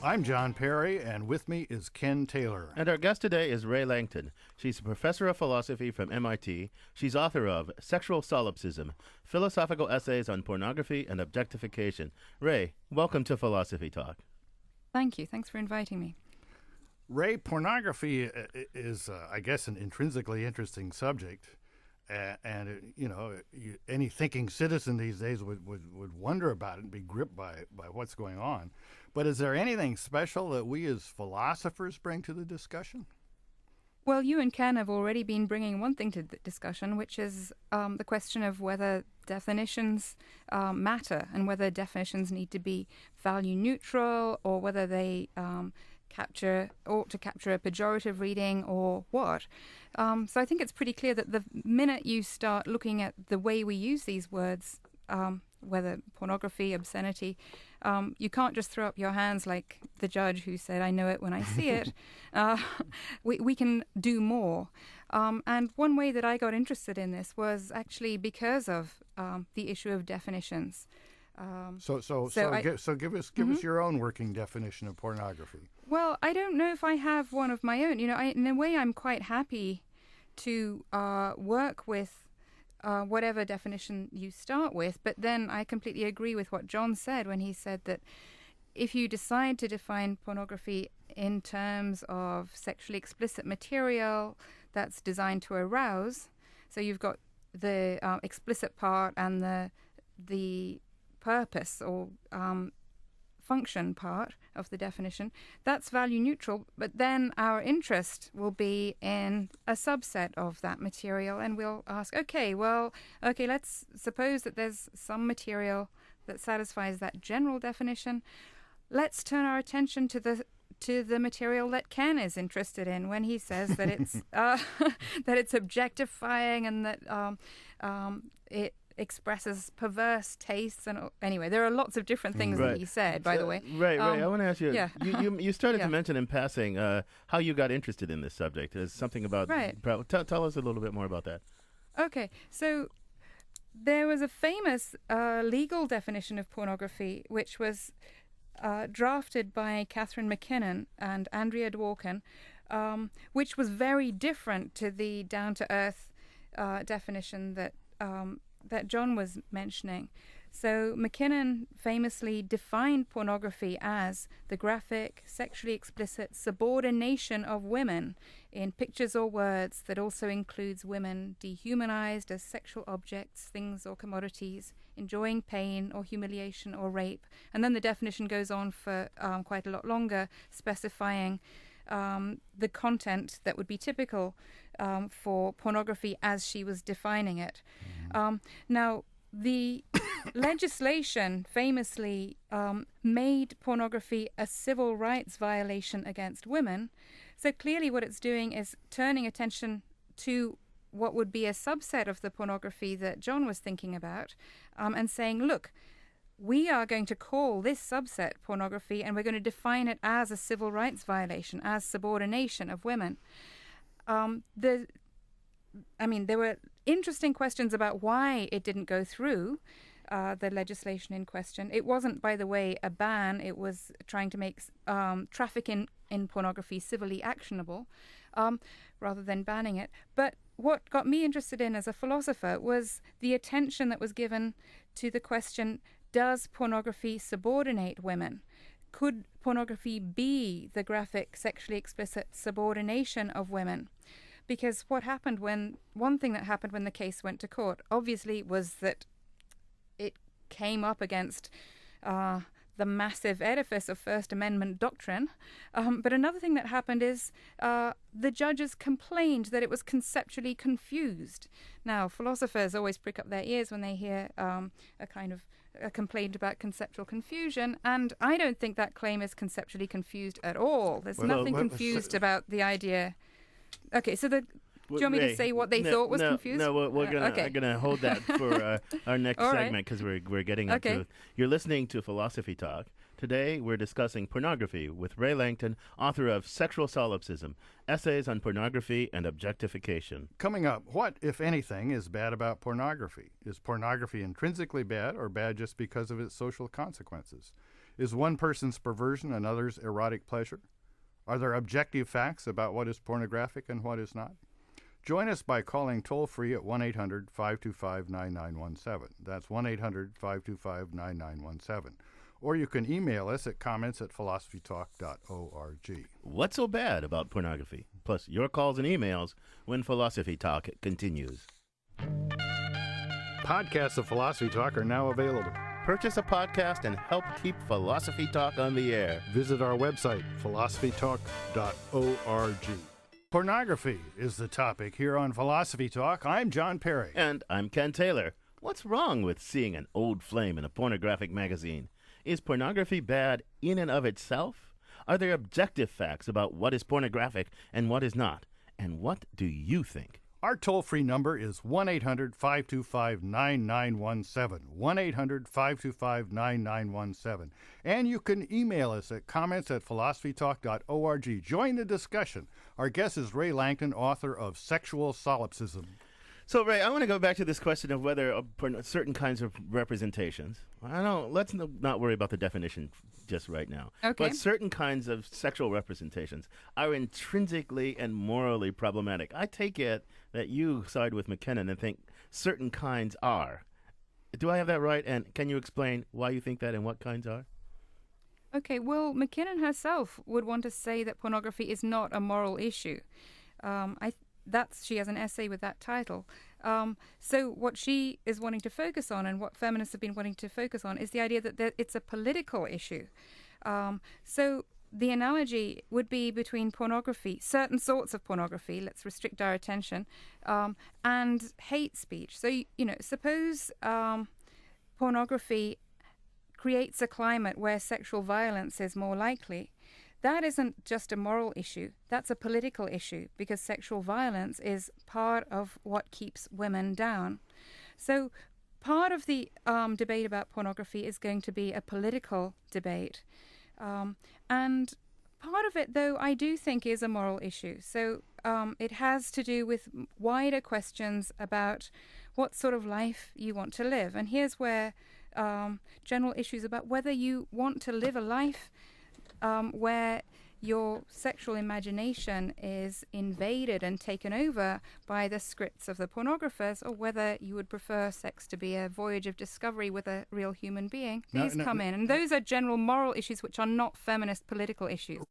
I'm John Perry, and with me is Ken Taylor. And our guest today is Rae Langton. She's a professor of philosophy from MIT. She's author of Sexual Solipsism, Philosophical Essays on Pornography and Objectification. Rae, welcome to Philosophy Talk. Thank you. Thanks for inviting me. Rae, pornography is, I guess, an intrinsically interesting subject. Any thinking citizen these days would wonder about it and be gripped by what's going on. But is there anything special that we as philosophers bring to the discussion? Well, you and Ken have already been bringing one thing to the discussion, which is the question of whether definitions matter and whether definitions need to be value neutral or whether they ought to capture a pejorative reading or what. So I think it's pretty clear that the minute you start looking at the way we use these words, whether pornography, obscenity, you can't just throw up your hands like the judge who said, I know it when I see it. We can do more. And one way that I got interested in this was actually because of the issue of definitions. So give us your own working definition of pornography. Well, I don't know if I have one of my own. In a way, I'm quite happy to work with whatever definition you start with. But then I completely agree with what John said when he said that if you decide to define pornography in terms of sexually explicit material that's designed to arouse, so you've got the explicit part and the purpose or function part of the definition, that's value neutral, but then our interest will be in a subset of that material, and we'll ask, let's suppose that there's some material that satisfies that general definition. Let's turn our attention to the material that Ken is interested in when he says that it's that it's objectifying and that it expresses perverse tastes. And anyway, there are lots of different things that he said, by the way. Rae, I want to ask you, you started to mention in passing how you got interested in this subject. There's something about... Right. Tell us a little bit more about that. Okay, so there was a famous legal definition of pornography, which was drafted by Catherine McKinnon and Andrea Dworkin, which was very different to the down-to-earth definition that John was mentioning. So McKinnon famously defined pornography as the graphic, sexually explicit subordination of women in pictures or words that also includes women dehumanized as sexual objects, things or commodities, enjoying pain or humiliation or rape. And then the definition goes on for quite a lot longer, specifying the content that would be typical for pornography as she was defining it. Now, the legislation famously made pornography a civil rights violation against women. So clearly what it's doing is turning attention to what would be a subset of the pornography that John was thinking about, and saying, look, we are going to call this subset pornography, and we're going to define it as a civil rights violation, as subordination of women. There were interesting questions about why it didn't go through, the legislation in question. It wasn't, by the way, a ban. It was trying to make traffic in pornography civilly actionable, rather than banning it. But what got me interested in as a philosopher was the attention that was given to the question, does pornography subordinate women? Could pornography be the graphic, sexually explicit subordination of women? Because one thing that happened when the case went to court, obviously, was that it came up against the massive edifice of First Amendment doctrine. But another thing that happened is the judges complained that it was conceptually confused. Now, philosophers always prick up their ears when they hear a complaint about conceptual confusion, and I don't think that claim is conceptually confused at all. There's nothing confused about the idea. Okay, so do you want me to say what they thought was confused? No, we're gonna hold that for our next segment, because we're getting up to it. You're listening to Philosophy Talk. Today we're discussing pornography with Rae Langton, author of Sexual Solipsism, Essays on Pornography and Objectification. Coming up, what, if anything, is bad about pornography? Is pornography intrinsically bad, or bad just because of its social consequences? Is one person's perversion another's erotic pleasure? Are there objective facts about what is pornographic and what is not? Join us by calling toll-free at 1-800-525-9917. That's 1-800-525-9917. Or you can email us at comments@philosophytalk.org. What's so bad about pornography? Plus, your calls and emails when Philosophy Talk continues. Podcasts of Philosophy Talk are now available. Purchase a podcast and help keep Philosophy Talk on the air. Visit our website, philosophytalk.org. Pornography is the topic here on Philosophy Talk. I'm John Perry. And I'm Ken Taylor. What's wrong with seeing an old flame in a pornographic magazine? Is pornography bad in and of itself? Are there objective facts about what is pornographic and what is not? And what do you think? Our toll-free number is 1-800-525-9917, 1-800-525-9917. And you can email us at comments@philosophytalk.org. Join the discussion. Our guest is Rae Langton, author of Sexual Solipsism. So, Ray, I want to go back to this question of whether certain kinds of representations. Let's not worry about the definition just right now. Okay. But certain kinds of sexual representations are intrinsically and morally problematic. I take it that you side with McKinnon and think certain kinds are. Do I have that right? And can you explain why you think that and what kinds are? Okay, well, McKinnon herself would want to say that pornography is not a moral issue. She has an essay with that title. So what she is wanting to focus on, and what feminists have been wanting to focus on, is the idea that it's a political issue. So the analogy would be between pornography, certain sorts of pornography, let's restrict our attention, and hate speech. So, suppose pornography creates a climate where sexual violence is more likely. That isn't just a moral issue. That's a political issue, because sexual violence is part of what keeps women down. So part of the debate about pornography is going to be a political debate. And part of it, though, I do think is a moral issue. So it has to do with wider questions about what sort of life you want to live. And here's where general issues about whether you want to live a life where your sexual imagination is invaded and taken over by the scripts of the pornographers, or whether you would prefer sex to be a voyage of discovery with a real human being. These come in. And those are general moral issues which are not feminist political issues.